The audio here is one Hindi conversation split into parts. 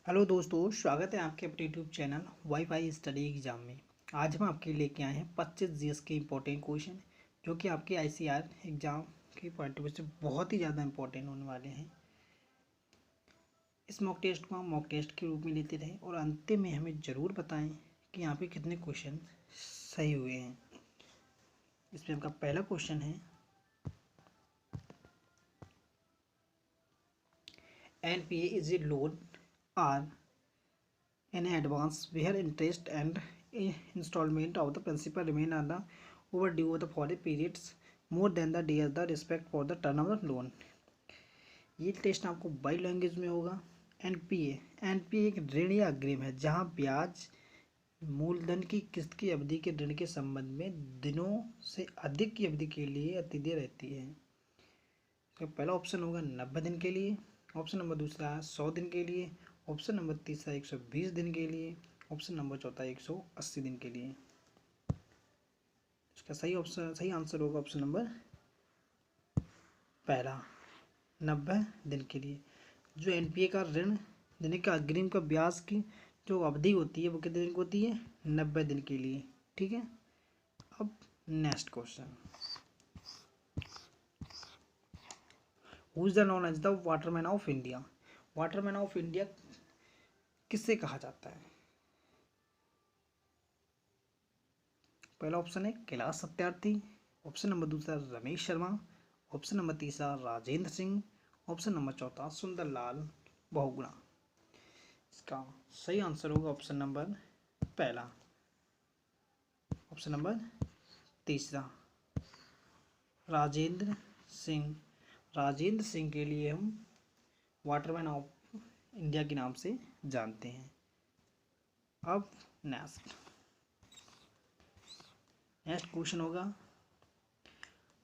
हेलो दोस्तों, स्वागत है आपके अपने YouTube channel wifi study exam में। आज हम आपके लिए लेके आए हैं 25 जीएस के इंपॉर्टेंट क्वेश्चन जो कि आपके आईसीआर एग्जाम के पॉइंट ऑफ व्यू से बहुत ही ज़्यादा इंपॉर्टेंट होने वाले हैं। इस मॉक टेस्ट को हम मॉक टेस्ट के रूप में लेते रहें और अंतिम में हमें ज़रूर बताएं कि यहाँ पे कितने क्वेश्चन सही हुए हैं। इसमें आपका पहला क्वेश्चन है, NPA is a loan or in advance where interest and installment of the principal remain on the overdue for the periods more than the days the respect for the term of the loan। ये टेस्ट आपको बाई लैंग्वेज में होगा। एनपीए एक ऋण या अग्रिम है जहाँ ब्याज मूलधन की किस्त की अवधि के ऋण के संबंध में दिनों से अधिक की अवधि के लिए अतिदेय रहती है। इसका पहला ऑप्शन होगा 90 दिन के लिए, ऑप्शन नंबर दूसरा है 100 दिन के लिए, ऑप्शन नंबर तीसरा 120 दिन के लिए, ऑप्शन नंबर चौथा 180 दिन के लिए। इसका सही आंसर होगा ऑप्शन नंबर पहला, 90 दिन के लिए। जो एनपीए का ऋण देने का अग्रिम का ब्याज की जो अवधि होती है वो कितने दिन की होती है? 90 दिन के लिए। ठीक है। अब next question, who is the known as the waterman of India. Waterman of India किससे कहा जाता है? पहला ऑप्शन है कैलाश सत्यार्थी, ऑप्शन नंबर दूसरा रमेश शर्मा, ऑप्शन नंबर तीसरा राजेंद्र सिंह, ऑप्शन नंबर चौथा सुंदरलाल बहुगुणा। इसका सही आंसर होगा ऑप्शन नंबर पहला, ऑप्शन नंबर तीसरा राजेंद्र सिंह। राजेंद्र सिंह के लिए हम वाटरमैन ऑफ इंडिया के नाम से जानते हैं। अब नेक्स्ट क्वेश्चन होगा,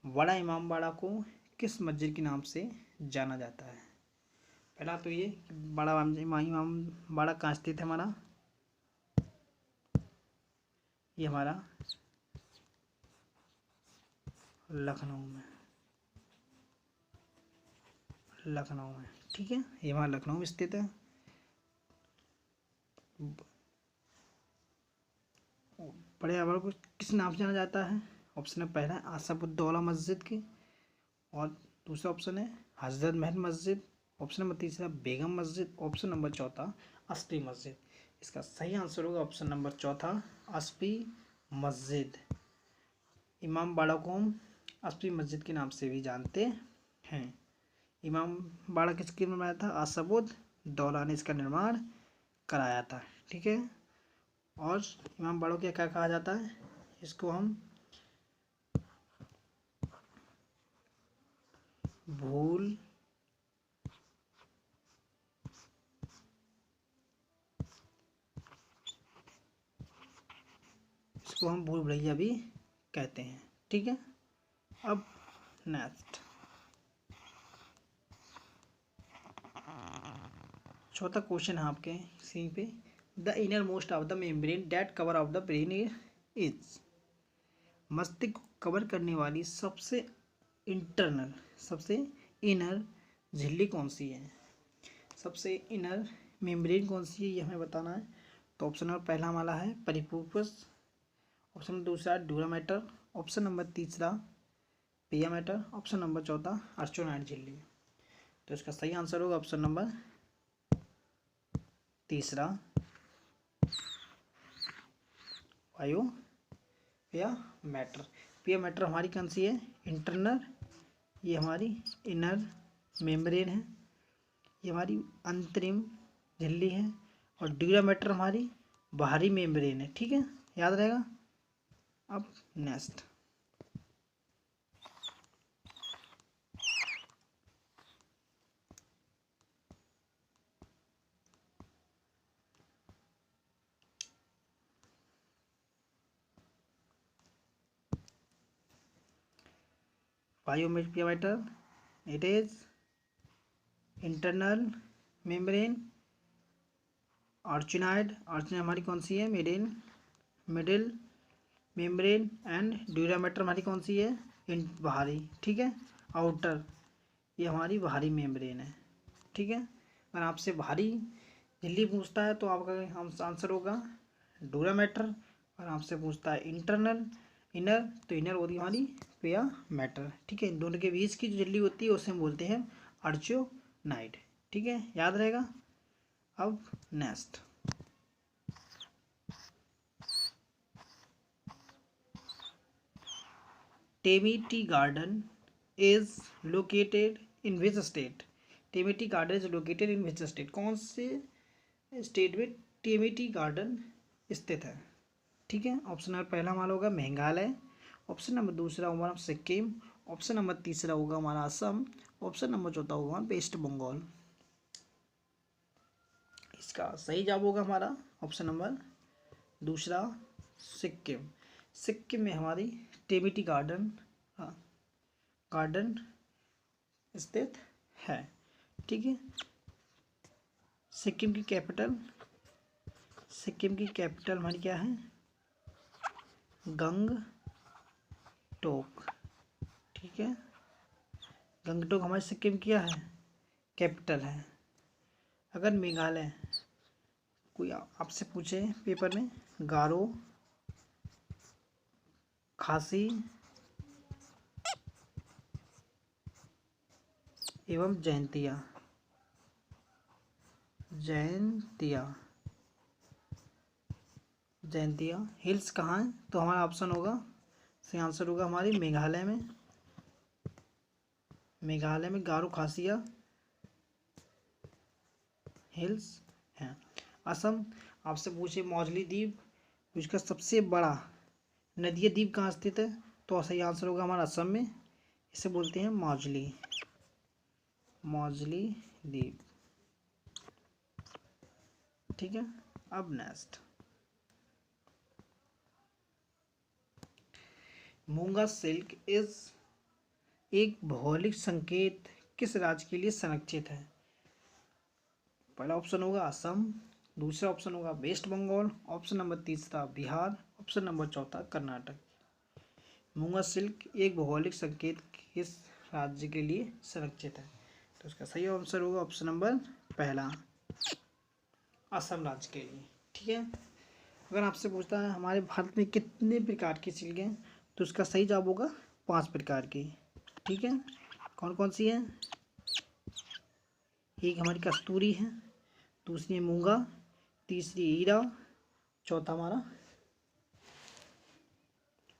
बड़ा इमामबाड़ा को किस मस्जिद के नाम से जाना जाता है? पहला तो ये बड़ा इमामबाड़ा कहाँ स्थित है हमारा? ये हमारा लखनऊ में, ठीक है। ये हमारा लखनऊ में स्थित है। बड़े इमामबाड़ा को किस नाम से जाना जाता है? ऑप्शन पहला है आसफुद्दौला मस्जिद की, और दूसरा ऑप्शन है हजरत महल मस्जिद, ऑप्शन नंबर तीसरा बेगम मस्जिद, ऑप्शन नंबर चौथा अस्पी मस्जिद। इसका सही आंसर होगा ऑप्शन नंबर चौथा अस्पी मस्जिद। इमामबाड़ा को हम अस्पी मस्जिद के नाम से भी जानते हैं। इमामबाड़ा किसके निर्माण बनाया था? आसफुद्दौला ने इसका निर्माण कराया था। ठीक है। और इमामबाड़ा को क्या कहा जाता है? इसको हम भूल भुलैया भी कहते हैं। ठीक है। अब नेक्स्ट चौथा क्वेश्चन है आपके स्क्रीन पे, the inner most of the membrane that cover of the brain is. मस्तिष्क को कवर करने वाली सबसे इनर झिल्ली कौन सी है? सबसे इनर मेम्ब्रेन कौन सी है ये हमें बताना है। तो ऑप्शन नंबर पहला हमारा है परिपूपस, ऑप्शन नंबर दूसरा ड्यूरा मैटर, ऑप्शन नंबर तीसरा पिया मैटर, ऑप्शन नंबर चौथा अर्चोनाइड झिल्ली। तो इसका सही आंसर होगा ऑप्शन नंबर तीसरा वायु पिया मैटर। पिया मैटर हमारी कौन सी है? इंटरनल, ये हमारी इनर मेम्ब्रेन है, ये हमारी अंतरिम झिल्ली है, और ड्यूरा मैटर हमारी बाहरी मेम्ब्रेन है। ठीक है, याद रहेगा। अब next pia mater, it is internal membrane, arachnoid हमारी कौन सी है? Middle membrane, and dura mater हमारी कौन सी है? बाहरी। ठीक है। आउटर, ये हमारी बाहरी मेम्ब्रेन है। ठीक है। अगर आपसे बाहरी झिल्ली पूछता है तो आपका आंसर होगा डूरा मैटर, और आपसे पूछता है इंटरनल इनर, तो इनर होती है हमारी पिया मैटर। ठीक है, इन दोनों के बीच की जो झिल्ली होती है उसे हम बोलते हैं अर्चियोनाइड। ठीक है, याद रहेगा। अब next, Temi tea garden is located in which state? Temi tea garden is located in which state? कौन से स्टेट में टेमिटी गार्डन स्थित है? ठीक है, ऑप्शन नंबर पहला हमारा होगा मेघालय, ऑप्शन नंबर दूसरा होगा हमारा सिक्किम, ऑप्शन नंबर तीसरा होगा हमारा असम, ऑप्शन नंबर चौथा होगा हमारा वेस्ट बंगाल। इसका सही जवाब होगा हमारा ऑप्शन नंबर दूसरा सिक्किम। सिक्किम में हमारी टेमिटी गार्डन गार्डन स्थित है। ठीक है, सिक्किम की कैपिटल, सिक्किम की कैपिटल हमारी क्या है? गंगटोक। ठीक है, गंगटोक हमारे सिक्किम की क्या है? कैपिटल है। अगर मेघालय कोई आपसे पूछे पेपर में गारो, खासी एवं जयंतिया, जयंतिया जयंतिया हिल्स कहाँ है? तो हमारा ऑप्शन होगा, सही आंसर होगा हमारी मेघालय में। मेघालय में गारो खासिया हिल्स हैं। असम आपसे पूछे मौजली द्वीप, उसका सबसे बड़ा नदीय द्वीप कहाँ स्थित है? तो सही आंसर होगा हमारा असम में, इसे बोलते हैं मौजली, मौजली द्वीप। ठीक है, अब नेक्स्ट, मूंगा सिल्क इज एक भौगोलिक संकेत किस राज्य के लिए संरक्षित है? पहला ऑप्शन होगा असम, दूसरा ऑप्शन होगा वेस्ट बंगाल, ऑप्शन नंबर तीसरा बिहार, ऑप्शन नंबर चौथा कर्नाटक। मूंगा सिल्क एक भौगोलिक संकेत किस राज्य के लिए संरक्षित है? तो इसका सही आंसर होगा ऑप्शन नंबर पहला, असम राज्य के लिए। ठीक है, अगर आपसे पूछता है हमारे भारत में कितने प्रकार की सिल्क हैं, तो उसका सही जवाब होगा 5 प्रकार की। ठीक है, कौन कौन सी है? एक हमारी कस्तूरी है, दूसरी है मूंगा, तीसरी हीरा, चौथा हमारा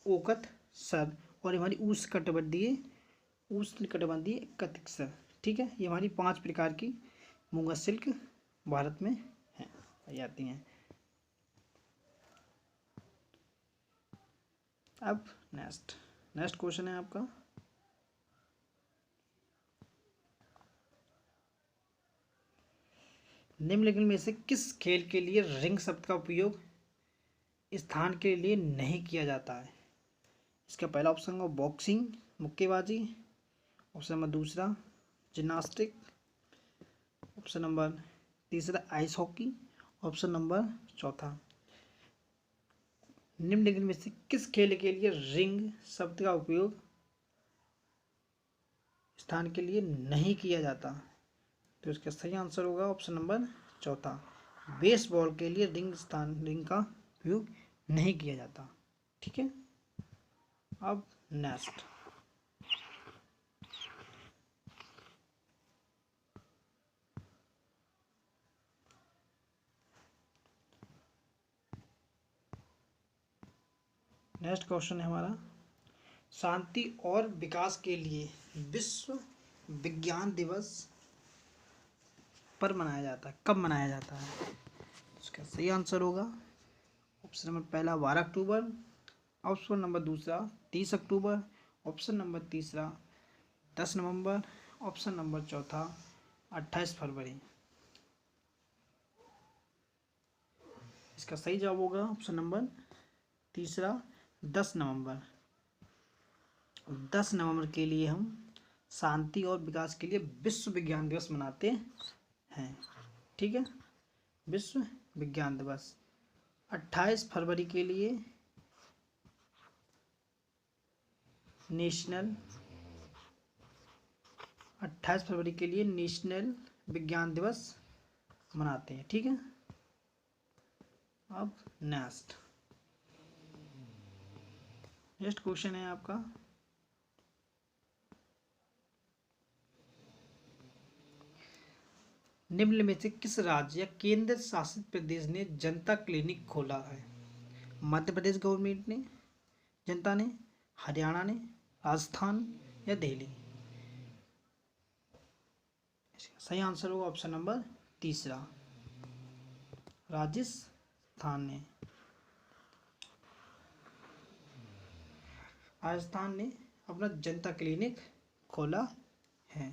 ओकत सर, और हमारी उष्णकटिबंधीय कतिक्सर। ठीक है, ये हमारी 5 प्रकार की मूंगा सिल्क भारत में है, पाई जाती हैं। अब नेक्स्ट क्वेश्चन है आपका, निम्नलिखित में से किस खेल के लिए रिंग शब्द का उपयोग स्थान के लिए नहीं किया जाता है? इसका पहला ऑप्शन होगा बॉक्सिंग, मुक्केबाजी, ऑप्शन नंबर दूसरा जिम्नास्टिक, ऑप्शन नंबर तीसरा आइस हॉकी, ऑप्शन नंबर चौथा। निम्नलिखित में से किस खेल के लिए रिंग शब्द का उपयोग स्थान के लिए नहीं किया जाता? तो इसका सही आंसर होगा ऑप्शन नंबर चौथा, बेसबॉल के लिए रिंग का उपयोग नहीं किया जाता। ठीक है, अब नेक्स्ट, क्वेश्चन है हमारा, शांति और विकास के लिए विश्व विज्ञान दिवस पर मनाया जाता है, कब मनाया जाता है? इसका सही आंसर होगा ऑप्शन नंबर पहला 12 अक्टूबर, ऑप्शन नंबर दूसरा 30 अक्टूबर, ऑप्शन नंबर तीसरा 10 नवंबर, ऑप्शन नंबर चौथा 28 फरवरी। इसका सही जवाब होगा ऑप्शन नंबर तीसरा 10 नवंबर। 10 नवंबर के लिए हम शांति और विकास के लिए विश्व विज्ञान दिवस मनाते हैं। ठीक है, विश्व विज्ञान दिवस। 28 फरवरी के लिए नेशनल 28 फरवरी के लिए नेशनल विज्ञान दिवस मनाते हैं। ठीक है, अब नेक्स्ट क्वेश्चन है आपका, निम्न में से किस राज्य या केंद्र शासित प्रदेश ने जनता क्लिनिक खोला है? मध्य प्रदेश गवर्नमेंट ने, जनता ने, हरियाणा ने, राजस्थान या दिल्ली? सही आंसर होगा ऑप्शन नंबर तीसरा, राजस्थान ने। राजस्थान ने अपना जनता क्लिनिक खोला है।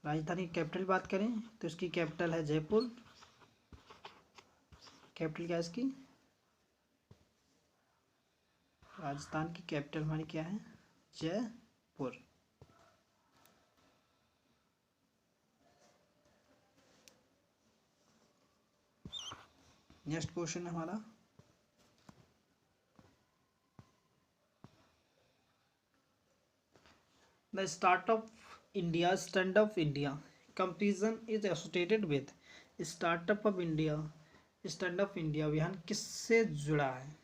राजधानी कैपिटल बात करें तो इसकी कैपिटल है जयपुर। कैपिटल क्या है इसकी? राजस्थान की कैपिटल हमारी क्या है? जयपुर। नेक्स्ट क्वेश्चन है हमारा, the startup India stand up India comparison is associated with startup of India. Stand up India अभियान किससे जुड़ा है?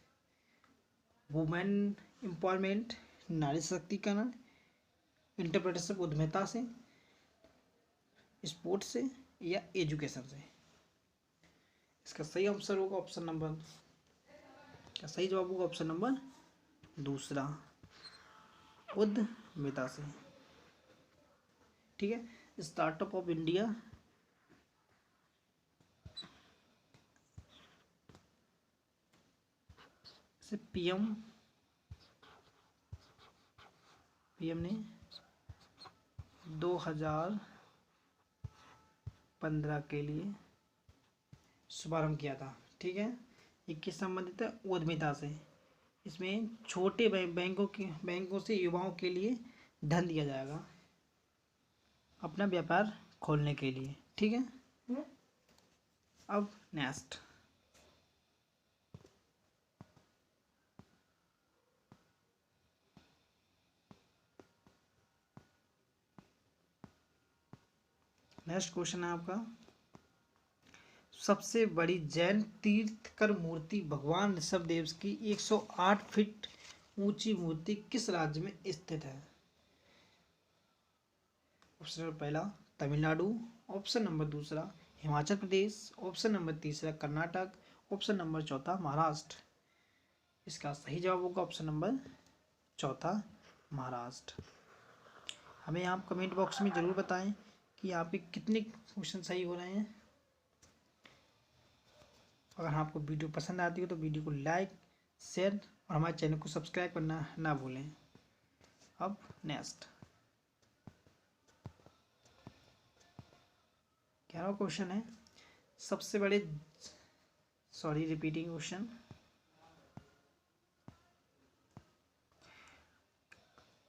वुमेन एम्पावरमेंट, नारी सशक्तिकरण, इंटरप्रेटरशिप उद्यमिता से, स्पोर्ट्स से या एजुकेशन से? इसका सही आंसर होगा ऑप्शन नंबर, का सही जवाब होगा ऑप्शन नंबर दूसरा, उद्यमिता से। ठीक है, स्टार्टअप ऑफ इंडिया से पीएम ने 2015 के लिए शुभारंभ किया था। ठीक है, ये किस संबंधित है? उद्यमिता से। इसमें छोटे बैंकों से युवाओं के लिए धन दिया जाएगा अपना व्यापार खोलने के लिए। ठीक है, अब नेक्स्ट, क्वेश्चन है आपका, सबसे बड़ी जैन तीर्थकर मूर्ति भगवान ऋषभदेव की 108 फीट ऊंची मूर्ति किस राज्य में स्थित है? ऑप्शन नंबर पहला तमिलनाडु, ऑप्शन नंबर दूसरा हिमाचल प्रदेश, ऑप्शन नंबर तीसरा कर्नाटक, ऑप्शन नंबर चौथा महाराष्ट्र। इसका सही जवाब होगा ऑप्शन नंबर चौथा महाराष्ट्र। हमें आप कमेंट बॉक्स में ज़रूर बताएं कि आपके कितने क्वेश्चन सही हो रहे हैं। अगर आपको वीडियो पसंद आती हो तो वीडियो को लाइक, शेयर और हमारे चैनल को सब्सक्राइब करना ना भूलें। अब नेक्स्ट 11वां क्वेश्चन है, सबसे बड़े रिपीटिंग क्वेश्चन,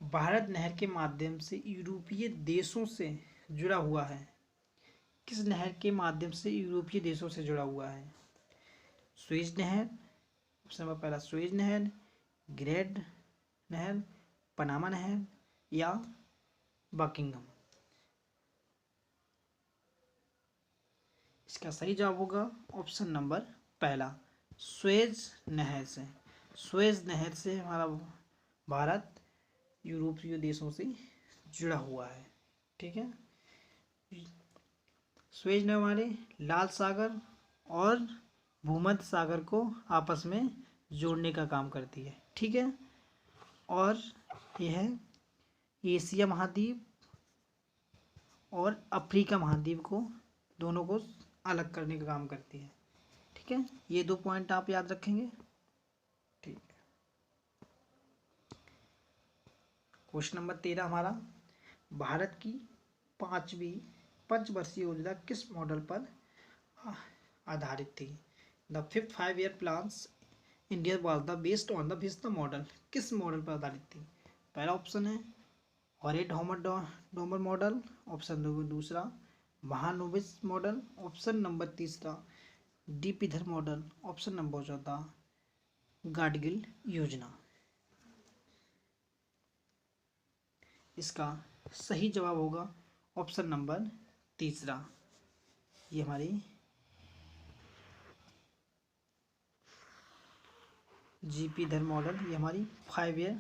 भारत नहर के माध्यम से यूरोपीय देशों से जुड़ा हुआ है। किस नहर के माध्यम से यूरोपीय देशों से जुड़ा हुआ है? स्वेज नहर, ऑप्शन नंबर पहला स्वेज नहर, ग्रेट नहर, पनामा नहर या बकिंघम? इसका सही जवाब होगा ऑप्शन नंबर पहला, स्वेज नहर से। स्वेज नहर से हमारा भारत यूरोपीय देशों से जुड़ा हुआ है। ठीक है, स्वेज नहर हमारे लाल सागर और भूमध्य सागर को आपस में जोड़ने का काम करती है। ठीक है, और यह एशिया महाद्वीप और अफ्रीका महाद्वीप को दोनों को अलग करने का काम करती है। ठीक है, ये 2 पॉइंट आप याद रखेंगे। ठीक है, क्वेश्चन नंबर 13 हमारा, भारत की 5वीं पंचवर्षीय योजना किस मॉडल पर आधारित थी? The 5th 5-year plans India was the based on the wisdom model. किस मॉडल पर आधारित थी? पहला ऑप्शन है हॉरेड डोमर मॉडल, ऑप्शन नंबर दूसरा महानोबिस मॉडल, ऑप्शन नंबर तीसरा डीपीधर मॉडल, ऑप्शन नंबर चौथा गाडगिल योजना। इसका सही जवाब होगा ऑप्शन नंबर तीसरा ये हमारी जीपी धर मॉडल, ये हमारी 5 ईयर,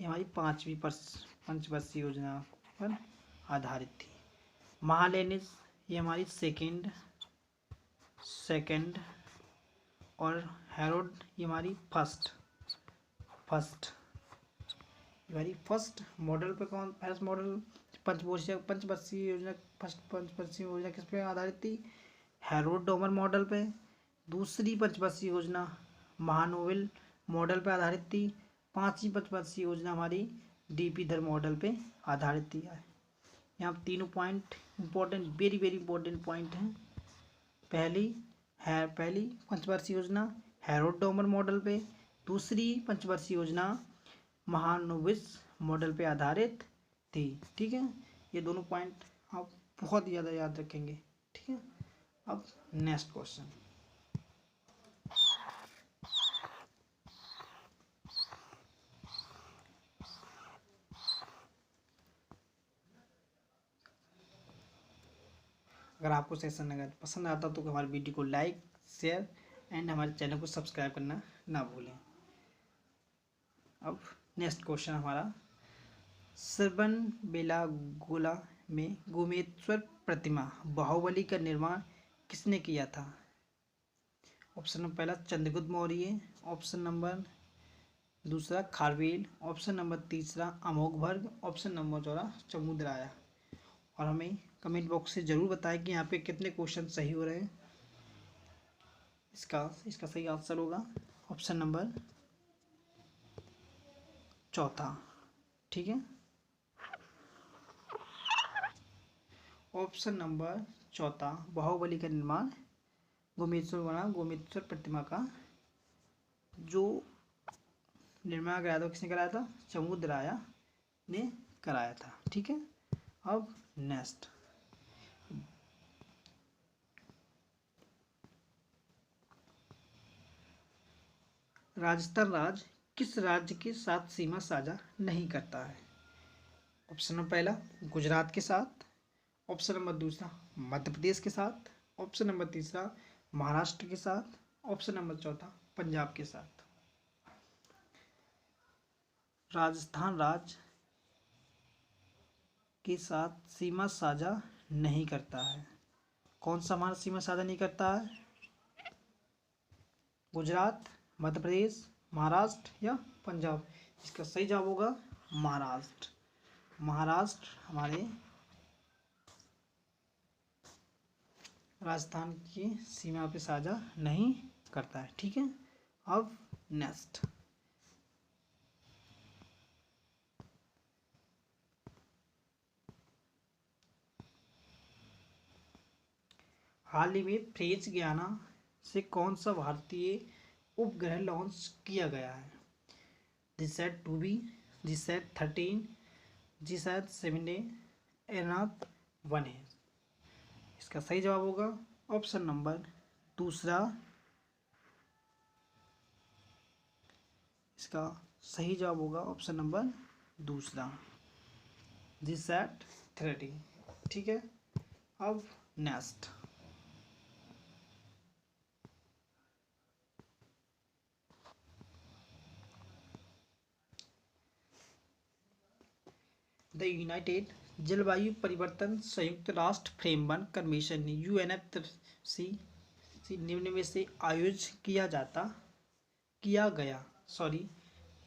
ये हमारी पंचवर्षीय योजना पर आधारित थी। महालेनिस ये हमारी सेकंड और हेरोड ये हमारी फर्स्ट हमारी फर्स्ट मॉडल पे कौन, फर्स्ट मॉडल पंचवर्षीय योजना, फर्स्ट पंचवर्षीय योजना किस पे आधारित थी? हेरोड डोमर मॉडल पे। दूसरी पंचवर्षीय योजना महानोवेल मॉडल पे आधारित थी। पांचवी पंचवर्षीय योजना हमारी डीपी धर मॉडल पे आधारित थी। यहाँ तीनों point important, very very important point हैं। पहली पंचवर्षीय योजना हेरोड डोमर मॉडल पे, दूसरी पंचवर्षीय योजना महानोविस मॉडल पे आधारित थी। ठीक है, ये दोनों पॉइंट आप बहुत ज़्यादा याद रखेंगे। ठीक है, अब नेक्स्ट क्वेश्चन। अगर आपको सेशन अगर पसंद आता तो हमारे वीडियो को लाइक, शेयर एंड हमारे चैनल को सब्सक्राइब करना ना भूलें। अब नेक्स्ट क्वेश्चन हमारा, श्रवणबेलागोला में गोमेश्वर प्रतिमा बाहुबली का निर्माण किसने किया था? ऑप्शन नंबर पहला चंद्रगुप्त मौर्य, ऑप्शन नंबर दूसरा खारवेल, ऑप्शन नंबर तीसरा अमोघवर्ष, ऑप्शन नंबर चौथा समुद्राया। और हमें कमेंट बॉक्स से ज़रूर बताएं कि यहाँ पे कितने क्वेश्चन सही हो रहे हैं। इसका सही आंसर होगा ऑप्शन नंबर चौथा। ठीक है, ऑप्शन नंबर चौथा, बाहुबली का निर्माण गोमेश्वर प्रतिमा का जो निर्माण कराया था, किसने कराया था? समुद्राया ने कराया था। ठीक है, अब नेक्स्ट, राजस्थान राज्य किस राज्य के साथ सीमा साझा नहीं करता है? ऑप्शन नंबर पहला गुजरात के साथ, ऑप्शन नंबर दूसरा मध्य प्रदेश के साथ, ऑप्शन नंबर तीसरा महाराष्ट्र के साथ, ऑप्शन नंबर चौथा पंजाब के साथ। राजस्थान राज्य के साथ सीमा साझा नहीं करता है। कौन सा हमारा सीमा साझा नहीं करता है? गुजरात, मध्य प्रदेश, महाराष्ट्र या पंजाब? इसका सही जवाब होगा महाराष्ट्र। महाराष्ट्र हमारे राजस्थान की सीमा पे साझा नहीं करता है। ठीक है, अब नेक्स्ट, हाल ही में फ्रेंच गुयाना से कौन सा भारतीय उपग्रह लॉन्च किया गया है? GSAT 2B, GSAT 13, GSAT 7A, एनाथ 1 है। इसका सही जवाब होगा ऑप्शन नंबर दूसरा। इसका सही जवाब होगा ऑप्शन नंबर दूसरा, जीसैट 13। ठीक है, अब नेक्स्ट, द यूनाइटेड जलवायु परिवर्तन संयुक्त राष्ट्र फ्रेमवर्क कन्वेंशन UNFCCC निम्न में से आयोजित किया गया सॉरी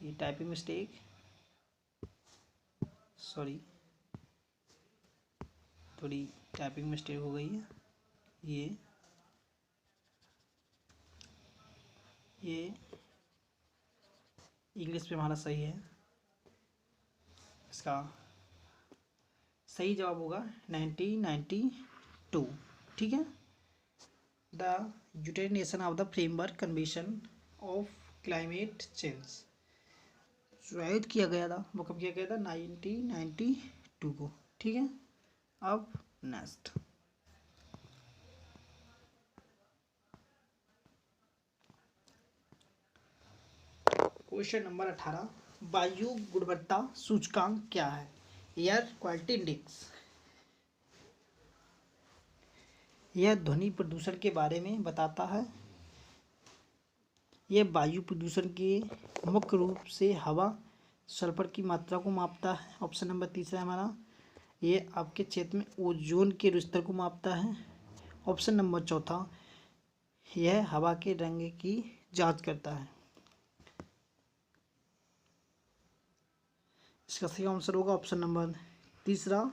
ये टाइपिंग मिस्टेक, सॉरी थोड़ी टाइपिंग मिस्टेक हो गई है। ये इंग्लिश पे हमारा सही है। इसका सही जवाब होगा 1992। ठीक है, the United nation of the framework convention of climate change जो आयोजित किया गया था, वो कब किया गया था? 1992 को। ठीक है, अब नेक्स्ट, क्वेश्चन नंबर 18, वायु गुणवत्ता सूचकांक क्या है? Air quality index. यह ध्वनि प्रदूषण के बारे में बताता है। यह वायु प्रदूषण के मुख्य रूप से हवा सल्फर की मात्रा को मापता है। ऑप्शन नंबर तीसरा है हमारा। ये आपके क्षेत्र में ओजोन के स्तर को मापता है। ऑप्शन नंबर चौथा, यह हवा के रंग की जांच करता है। इसका सही आंसर होगा ऑप्शन नंबर तीसरा,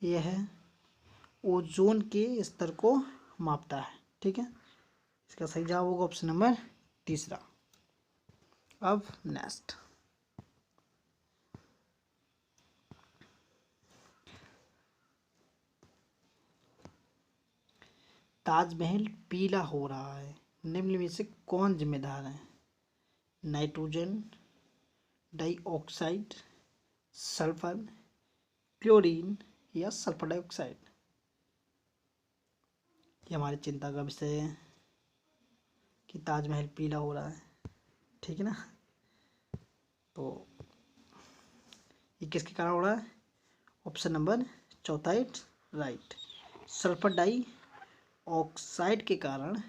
यह ओजोन के स्तर को मापता है। ठीक है, इसका सही जवाब होगा ऑप्शन नंबर तीसरा। अब नेक्स्ट, ताजमहल पीला हो रहा है, निम्न में से कौन जिम्मेदार है? नाइट्रोजन, डाइऑक्साइड, सल्फर, क्लोरीन या सल्फर डाइऑक्साइड? ये हमारी चिंता का विषय है कि ताजमहल पीला हो रहा है। ठीक है ना, तो ये किसके कारण हो रहा है? ऑप्शन नंबर चौथा इट राइट। सल्फर डाइऑक्साइड के कारण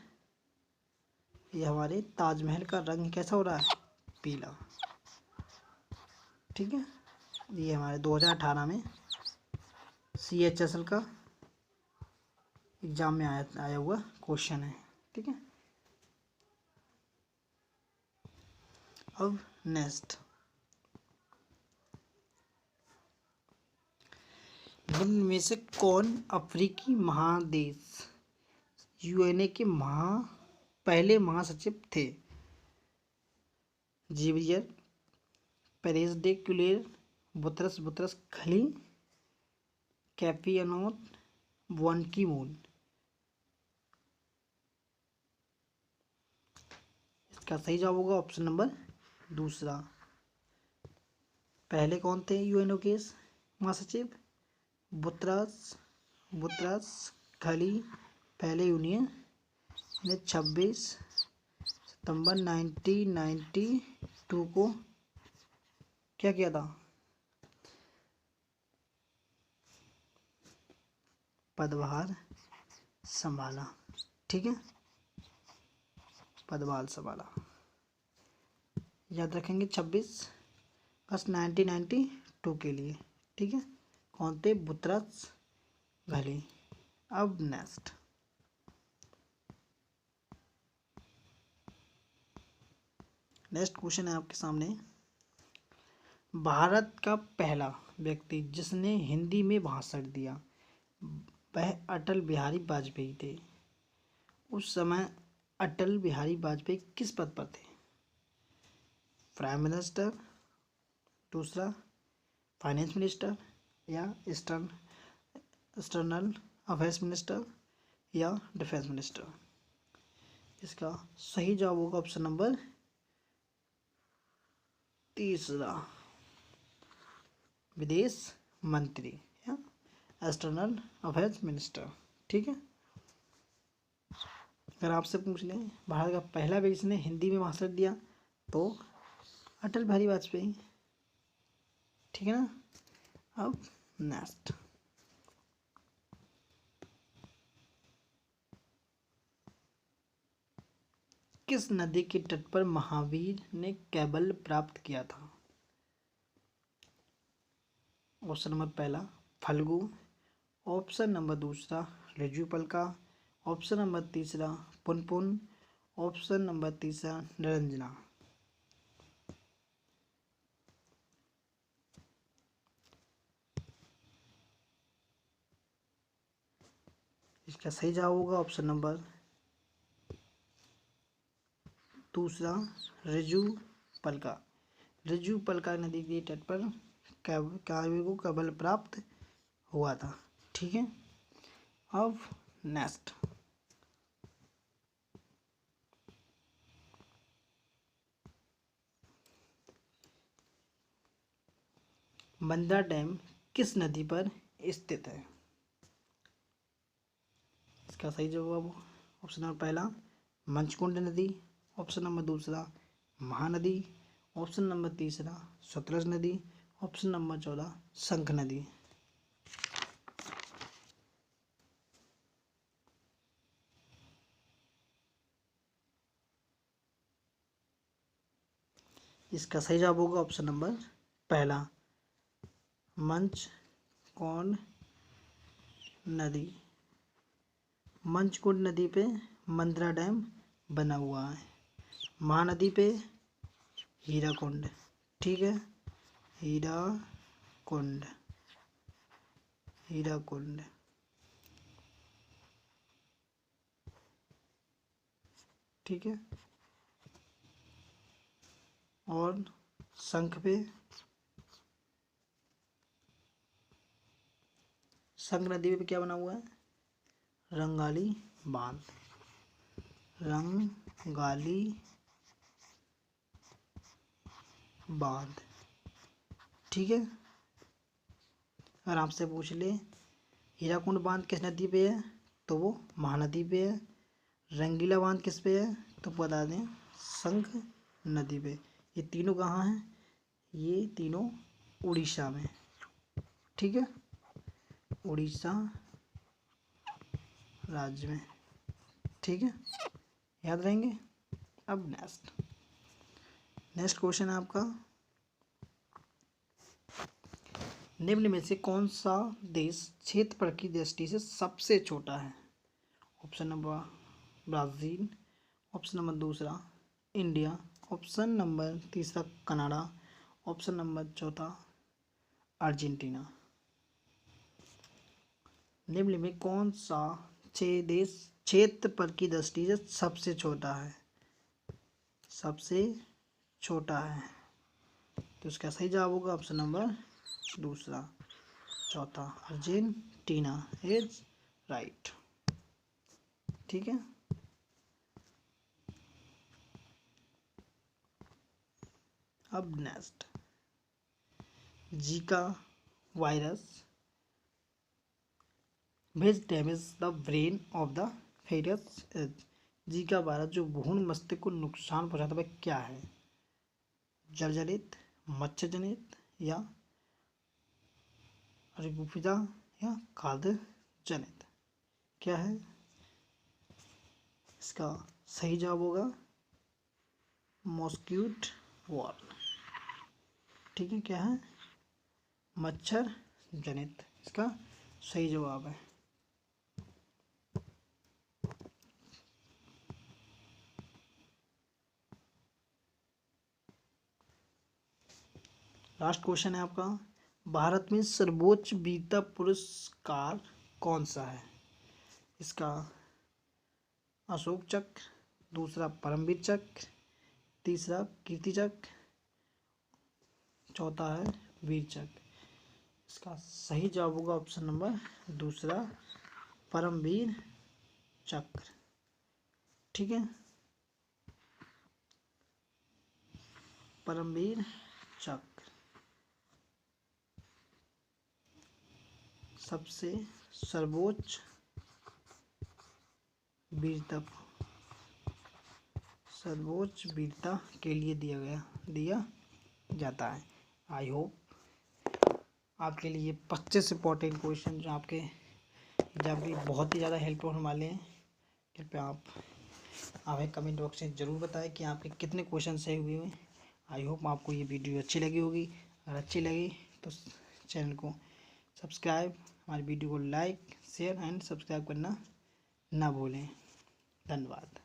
ये हमारे ताजमहल का रंग कैसा हो रहा है? पीला। ठीक है, ये हमारे 2018 में CHSL का एग्जाम में आया हुआ क्वेश्चन है। ठीक है, अब नेक्स्ट, निम्न में से कौन अफ्रीकी महादेश UNA के पहले महासचिव थे? Javier, Perez de Cuellar, Boutros Boutros Ghali, Kofi Annan, Ban Ki Moon? इसका सही जवाब होगा ऑप्शन नंबर दूसरा। पहले कौन थे UNO के महासचिव? बुतरस बुतरस खली पहले यूनियन ने 26 सितंबर 1992 को क्या किया था? पदभार संभाला। ठीक है, पदभार संभाला, याद रखेंगे 26 अगस्त 1992 के लिए। ठीक है, कौन थे? बुतरस घली। अब नेक्स्ट, क्वेश्चन है आपके सामने। भारत का पहला व्यक्ति जिसने हिंदी में भाषण दिया वह अटल बिहारी वाजपेयी थे। उस समय अटल बिहारी वाजपेयी किस पद पर थे? प्राइम मिनिस्टर, दूसरा फाइनेंस मिनिस्टर या एक्सटर्नल अफेयर्स मिनिस्टर या डिफेंस मिनिस्टर? इसका सही जवाब होगा ऑप्शन नंबर तीसरा, विदेश मंत्री या एक्सटर्नल अफेयर्स मिनिस्टर। ठीक है, अगर आपसे पूछ लें भारत का पहला व्यक्ति जिसने हिंदी में भाषण दिया तो अटल बिहारी वाजपेयी। ठीक है ना, अब नेक्स्ट, किस नदी के तट पर महावीर ने कैबल्य प्राप्त किया था? ऑप्शन नंबर पहला फल्गु, ऑप्शन नंबर दूसरा रज्जुपल्का, ऑप्शन नंबर तीसरा पुनपुन, ऑप्शन नंबर तीसरा निरंजना? इसका सही जवाब होगा ऑप्शन नंबर दूसरा रज्जुपल्का। रज्जुपल्का नदी के तट पर काव्य को कैबल्य प्राप्त हुआ था। ठीक है, अब नेक्स्ट, मंदा डैम किस नदी पर स्थित है? इसका सही जवाब ऑप्शन नंबर पहला मंचकुंड नदी, ऑप्शन नंबर दूसरा महानदी, ऑप्शन नंबर तीसरा सतलज नदी, ऑप्शन नंबर चौथा शंख नदी? इसका सही जवाब होगा ऑप्शन नंबर पहला, मंचकोंड नदी। मंचकोंड नदी पे मंदरा डैम बना हुआ है। महानदी पे हीराकुंड। ठीक है, हीराकुंड, हीराकुंड। ठीक है, और शंख पे, शंख नदी पे क्या बना हुआ है? रंगाली बांध, रंगाली बांध। ठीक है, अगर आपसे पूछ ले हीराकुंड बांध किस नदी पे है तो वो महानदी पे है। रंगीला बांध किस पे है तो बता दें शंख नदी पे। ये तीनों कहाँ हैं? ये तीनों उड़ीसा में। ठीक है, उड़ीसा राज्य में। ठीक है, याद रहेंगे। अब नेक्स्ट क्वेश्चन है आपका, निम्न में से कौन सा देश क्षेत्रफल की दृष्टि से सबसे छोटा है? Option number Brazil, option number दूसरा इंडिया, ऑप्शन नंबर तीसरा कनाडा, ऑप्शन नंबर चौथा अर्जेंटीना। निम्न में कौन सा देश क्षेत्रफल की दृष्टि से सबसे छोटा है? सबसे छोटा है, तो इसका सही जवाब होगा ऑप्शन नंबर दूसरा, चौथा अर्जेंटीना इज राइट। ठीक है, अब next, Zika virus which damage the brain of the foetus is. Zika virus जो भ्रूण मस्तिष्क को नुकसान पहुंचाता है वह क्या है? जलजनित, मच्छर जनित, या रिबुफिजा, या खाद्य जनित? क्या है इसका सही जवाब होगा मॉस्क्यूट वॉर्म। ठीक है, क्या है? मच्छर जनित इसका सही जवाब है। लास्ट क्वेश्चन है आपका, भारत में सर्वोच्च वीरता पुरस्कार कौन सा है? इसका अशोक चक्र, दूसरा परमवीर चक्र, तीसरा कीर्ति चक्र, चौथा है वीर चक्र। इसका सही जवाब होगा ऑप्शन नंबर दूसरा परमवीर चक्र। ठीक है, परमवीर चक्र सबसे सर्वोच्च वीरता, सर्वोच्च वीरता के लिए दिया जाता है। आई होप आपके लिए 25 इंपॉर्टेंट क्वेश्चन जो आपके एग्जाम के लिए बहुत ही ज़्यादा हेल्पफुल होने वाले हैं। कृपया आप हमें कमेंट बॉक्स में ज़रूर बताएं कि आपके कितने क्वेश्चन सही हुए हैं। आई होप आपको ये वीडियो अच्छी लगी होगी। अगर अच्छी लगी तो चैनल को सब्सक्राइब, हमारी वीडियो को लाइक शेयर एंड सब्सक्राइब करना ना भूलें। धन्यवाद।